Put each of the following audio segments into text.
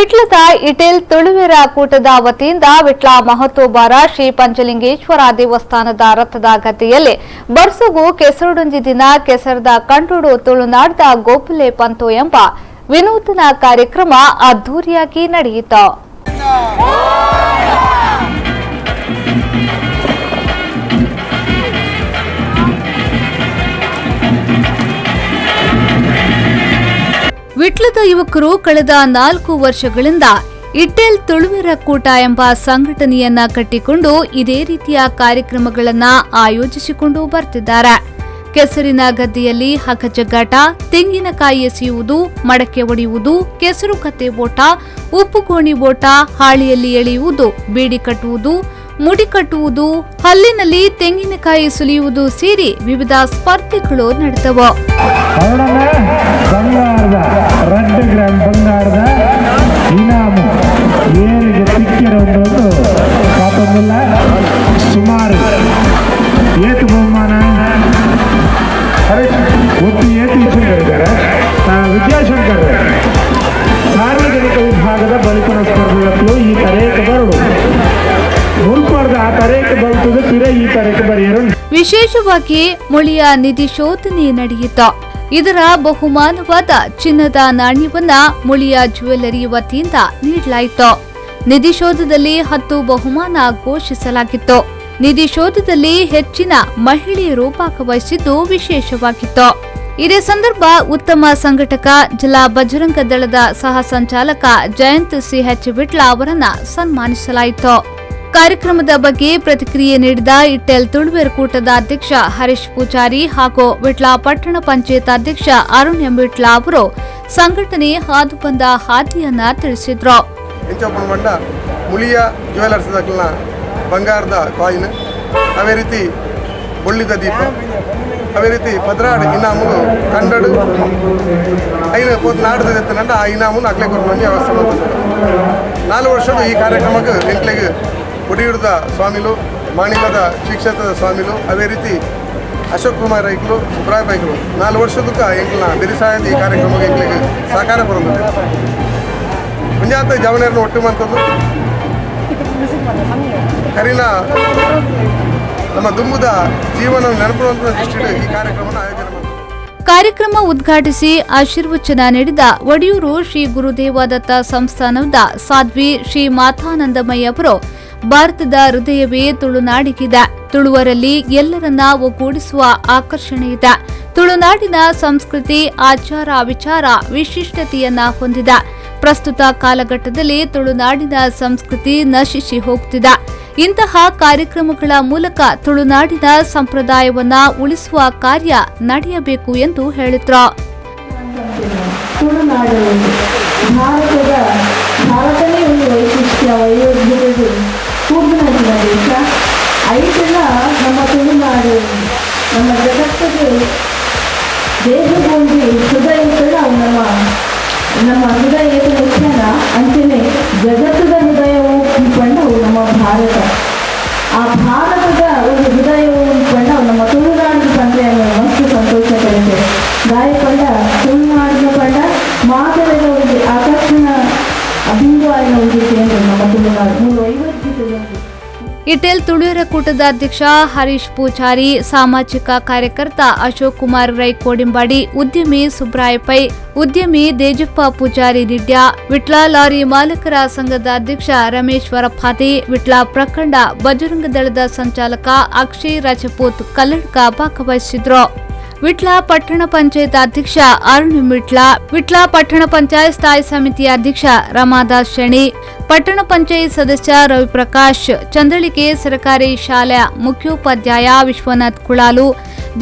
ವಿಟ್ಲದ ಇಟೇಲ್ ತುಳುವೆರ ಕೂಟದ ವತಿಯಿಂದ ವಿಟ್ಲ ಮಹತೋಬಾರ ಶ್ರೀ ಪಂಚಲಿಂಗೇಶ್ವರ ದೇವಸ್ಥಾನದ ರಥದ ಗದ್ದೆಯಲ್ಲಿ ಬರ್ಸುಗು ಕೆಸರುಡುಂಜಿ ದಿನ ಕೆಸರದ ಕಂಡುಡು ತುಳುನಾಡ್ದ ಗೋಪುಲೆ ಪಂತು ಎಂಬ ವಿನೂತನ ಕಾರ್ಯಕ್ರಮ ಅದ್ದೂರಿಯಾಗಿ ನಡೆಯಿತು. ವಿಟ್ಲದ ಯುವಕರು ಕಳೆದ 4 ವರ್ಷಗಳಿಂದ ಇಟೇಲ್ ತುಳುವೆರ ಕೂಟ ಎಂಬ ಸಂಘಟನೆಯನ್ನ ಕಟ್ಟಿಕೊಂಡು ಇದೇ ರೀತಿಯ ಕಾರ್ಯಕ್ರಮಗಳನ್ನ ಆಯೋಜಿಸಿಕೊಂಡು ಬರ್ತಿದ್ದಾರೆ. ಕೆಸರಿನ ಗದ್ದೆಯಲ್ಲಿ ಹಗ್ಗಜಗ್ಗಾಟ, ತೆಂಗಿನಕಾಯಿ ಎಸೆಯುವುದು, ಮಡಕೆ ಒಡೆಯುವುದು, ಕೆಸರು ಕತ್ತೆ ಓಟ, ಉಪ್ಪುಗೋಣಿ ಓಟ, ಹಾಳಿಯಲ್ಲಿ ಎಳೆಯುವುದು, ಬೀಡಿ ಕಟ್ಟುವುದು, ಮುಡಿ ಕಟ್ಟುವುದು, ಹಲ್ಲಿನಲ್ಲಿ ತೆಂಗಿನಕಾಯಿ ಸುಲಿಯುವುದು ಸೇರಿ ವಿವಿಧ ಸ್ಪರ್ಧೆಗಳು ನಡೆದವು. ಸುಮಾರು ಏತು ಬಹುಮಾನ ಒಟ್ಟು ಏತು ಹೇಳಿದ್ದಾರೆ. ವಿದ್ಯಾಶಂಕರ್ ಸಾರ್ವಜನಿಕ ವಿಭಾಗದ ಬಲಿತನ ಸ್ಪರ್ಧೆಗಳು ಈ ತರೇಕೆ ಬರಡು ಮುಲ್ಪರ್ದ ಆ ತರೇಕೆ ಬರುತ್ತದೆ ಪಿರ ಈ ತರೇಕೆ ಬರೆಯರು. ವಿಶೇಷವಾಗಿ ಮೊಳಿಯ ನಿಧಿ ಶೋಧನೆ ನಡೆಯಿತು. ಇದರ ಬಹುಮಾನವಾದ ಚಿನ್ನದ ನಾಣ್ಯವನ್ನ ಮುಳಿಯ ಜ್ಯುವೆಲ್ಲರಿ ವತಿಯಿಂದ ನೀಡಲಾಯಿತು. ನಿಧಿ ಶೋಧದಲ್ಲಿ 10 ಬಹುಮಾನ ಘೋಷಿಸಲಾಗಿತ್ತು. ನಿಧಿ ಶೋಧದಲ್ಲಿ ಹೆಚ್ಚಿನ ಮಹಿಳೆಯರು ಭಾಗವಹಿಸಿದ್ದು ವಿಶೇಷವಾಗಿತ್ತು. ಇದೇ ಸಂದರ್ಭ ಉತ್ತಮ ಸಂಘಟಕ ಜಿಲ್ಲಾ ಬಜರಂಗ ದಳದ ಸಹ ಸಂಚಾಲಕ ಜಯಂತ್ ಸಿಎಚ್ ವಿಟ್ಲ ಅವರನ್ನ ಸನ್ಮಾನಿಸಲಾಯಿತು. ಕಾರ್ಯಕ್ರಮದ ಬಗ್ಗೆ ಪ್ರತಿಕ್ರಿಯೆ ನೀಡಿದ ಇಟೇಲ್ ತುಳುವೆರ ಕೂಟದ ಅಧ್ಯಕ್ಷ ಹರೀಶ್ ಪೂಜಾರಿ ಹಾಗೂ ವಿಟ್ಲ ಪಟ್ಟಣ ಪಂಚಾಯತ್ ಅಧ್ಯಕ್ಷ ಅರುಣ್ ಎಂ ವಿಟ್ಲ ಅವರು ಸಂಘಟನೆ ಹಾದು ಬಂದ ಹಾದಿಯನ್ನ ತಿಳಿಸಿದ್ರು. ಮುಳಿಯ ಜ್ಯುವೆಲರ್ಸ್ ಬಂಗಾರದ ಕಾಯಿನ್, ಅವೇ ರೀತಿ ಬೊಳ್ಳಿದ ದೀಪ, ಅವೇ ರೀತಿ ಪದ್ರಾಡ್ ಇನಾಮು ಕಂಡಡು ಐನ ನಾಡದ ಆ ಇನಾಮು ಅಕ್ಲೆ ಕೊಡುವಲ್ಲಿ ವ್ಯವಸ್ಥೆ ಮಾಡ್ತಾರೆ. 4 ವರ್ಷದ ಈ ಕಾರ್ಯಕ್ರಮಕ್ಕೆ ಎಂಟ್ಲೆಗೆ ಒಡಿಯುಡ್ದ ಸ್ವಾಮಿಲು, ಮಾಣಿಲದ ಶ್ರೀಕ್ಷೇತ್ರದ ಸ್ವಾಮಿಲು, ಅವೇ ರೀತಿ ಅಶೋಕ್ ಕುಮಾರ್ ಐಕ್ಲು, ಸುಬ್ರಾಯ್ ಬೈಕ್ಲು 4 ವರ್ಷದಕ್ಕೆ ಎಂಕ್ಲನ ಬೆರಿಸಾಯದ ಈ ಕಾರ್ಯಕ್ರಮಕ್ಕೆ ಎಂಕ್ಲೆಗೆ ಸಹಕಾರ ಬರೋದಿದೆ. ಮುಂಜಾತ ಜವನರನ್ನು ಒಟ್ಟು ಮಂತದ್ದು ಕರಿನ ನಮ್ಮ ದುಂಬುದ ಜೀವನ ನೆನಪುವಂತ ದೃಷ್ಟಿಯಲ್ಲಿ ಈ ಕಾರ್ಯಕ್ರಮವನ್ನು ಆಯೋಜನೆ ಮಾಡಿದೆ. ಕಾರ್ಯಕ್ರಮ ಉದ್ಘಾಟಿಸಿ ಆಶೀರ್ವಚನ ನೀಡಿದ ಒಡಿಯೂರು ಶ್ರೀ ಗುರುದೇವದತ್ತ ಸಂಸ್ಥಾನದ ಸಾಧ್ವಿ ಶ್ರೀ ಮಾತಾನಂದಮಯ್ಯ ಅವರು ಭಾರತದ ಹೃದಯವೇ ತುಳುನಾಡಿಗಿದೆ. ತುಳುವರಲ್ಲಿ ಎಲ್ಲರನ್ನ ಒಗ್ಗೂಡಿಸುವ ಆಕರ್ಷಣೆ ಇದೆ. ತುಳುನಾಡಿನ ಸಂಸ್ಕೃತಿ, ಆಚಾರ, ವಿಚಾರ ವಿಶಿಷ್ಟತೆಯನ್ನ ಹೊಂದಿದೆ. ಪ್ರಸ್ತುತ ಕಾಲಘಟ್ಟದಲ್ಲಿ ತುಳುನಾಡಿನ ಸಂಸ್ಕೃತಿ ನಶಿಸಿ ಹೋಗುತ್ತಿದೆ. ಇಂತಹ ಕಾರ್ಯಕ್ರಮಗಳ ಮೂಲಕ ತುಳುನಾಡಿನ ಸಂಪ್ರದಾಯವನ್ನ ಉಳಿಸುವ ಕಾರ್ಯ ನಡೆಯಬೇಕು ಎಂದು ಹೇಳಿದ್ರು. ಭಾರತನೇ ಒಂದು ವೈಶಿಷ್ಟ್ಯ, ವೈವಿಧ್ಯತೆ ಕೂಡಿನ ದೇಶ. ಐದೆಲ್ಲ ನಮ್ಮ ತುಳುನಾಡು ನಮ್ಮ ಜಗತ್ತಿಗೆ ದೇಹಗೊಂಡು ಹೃದಯ ನಾವು ನಮ್ಮ ಹೃದಯ ಹೆಚ್ಚನ ಅಂಚನೆ ಜಗತ್ತದ ಹೃದಯವು ಉಳ್ಕೊಂಡವು ನಮ್ಮ ಭಾರತ. ಆ ಭಾರತದ ಒಂದು ಹೃದಯವು ಉಳ್ಕೊಂಡವು ನಮ್ಮ ತುಳುನಾಡಿನ ಬಂದರೆ ಮಸ್ತು ಸಂತೋಷ ಕಲಿತೆ. ಗಾಯಕೊಂಡ ತುಳುನಾಡಿನ ಪಂಡ ಮಾತರದ ಒಂದು ಆಕರ್ಷಣ ಅಭಿಂಗವಾಗಿನ ಉದ್ದೇಶ ನಮ್ಮ ತುಳುನಾಡು ವೈವಿಧ್ಯತೆ. ಇಟೇಲ್ ತುಳುವೆರ ಕೂಟದ ಅಧ್ಯಕ್ಷ ಹರೀಶ್ ಪೂಜಾರಿ, ಸಾಮಾಜಿಕ ಕಾರ್ಯಕರ್ತ ಅಶೋಕ್ ಕುಮಾರ್ ರೈ ಕೋಡಿಂಬಾಡಿ, ಉದ್ಯಮಿ ಸುಬ್ರಾಯ್ ಪೈ, ಉದ್ಯಮಿ ದೇಜಪ್ಪ ಪೂಜಾರಿ ದಿಡ್ಯ, ವಿಟ್ಲ ಲಾರಿ ಮಾಲಕರ ಸಂಘದ ಅಧ್ಯಕ್ಷ ರಮೇಶ್ವರ ಫಾತಿ, ವಿಟ್ಲ ಪ್ರಖಂಡ ಬಜರಂಗ ದಳದ ಸಂಚಾಲಕ ಅಕ್ಷಯ್ ರಾಜಪೂತ್ ಕಲ್ಲಡ್ಕ ಭಾಗವಹಿಸಿದ್ರು. ವಿಟ್ಲ ಪಟ್ಟಣ ಪಂಚಾಯತ್ ಅಧ್ಯಕ್ಷ ಅರುಣ್ ವಿಟ್ಲ, ವಿಟ್ಲ ಪಟ್ಟಣ ಪಂಚಾಯತ್ ಸ್ಥಾಯಿ ಸಮಿತಿಯ ಅಧ್ಯಕ್ಷ ರಮಾದಾಸ್ ಶೆಣಿ, ಪಟ್ಟಣ ಪಂಚಾಯತ್ ಸದಸ್ಯ ರವಿಪ್ರಕಾಶ್, ಚಂದ್ರಳಿಕೆ ಸರ್ಕಾರಿ ಶಾಲೆಯ ಮುಖ್ಯೋಪಾಧ್ಯಾಯ ವಿಶ್ವನಾಥ್ ಕುಳಾಲು,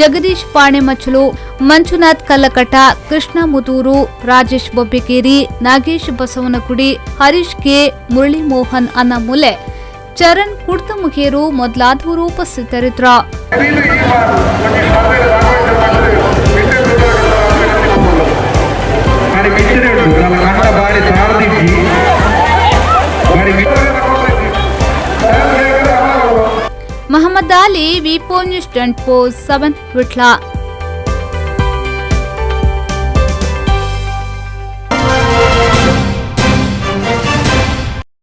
ಜಗದೀಶ್ ಪಾಣೆಮಚ್ಚಲು, ಮಂಜುನಾಥ್ ಕಲ್ಲಕಟ, ಕೃಷ್ಣ ಮುದೂರು, ರಾಜೇಶ್ ಬೊಬ್ಬೆಕೇರಿ, ನಾಗೇಶ್ ಬಸವನಗುಡಿ, ಹರೀಶ್ ಕೆ, ಮುರಳಿ ಮೋಹನ್ ಅನ್ನಮೂಲೆ, ಚರಣ್ ಕುಡ್ತಮುಖೇರು ಮೊದಲಾದವರು ಉಪಸ್ಥಿತರಿದ್ದರು. ಮೊಹಮ್ಮದ್ ಅಲಿ, ವಿಪೋ ನ್ಯೂಸ್ 24/7 ವಿಟ್ಲ.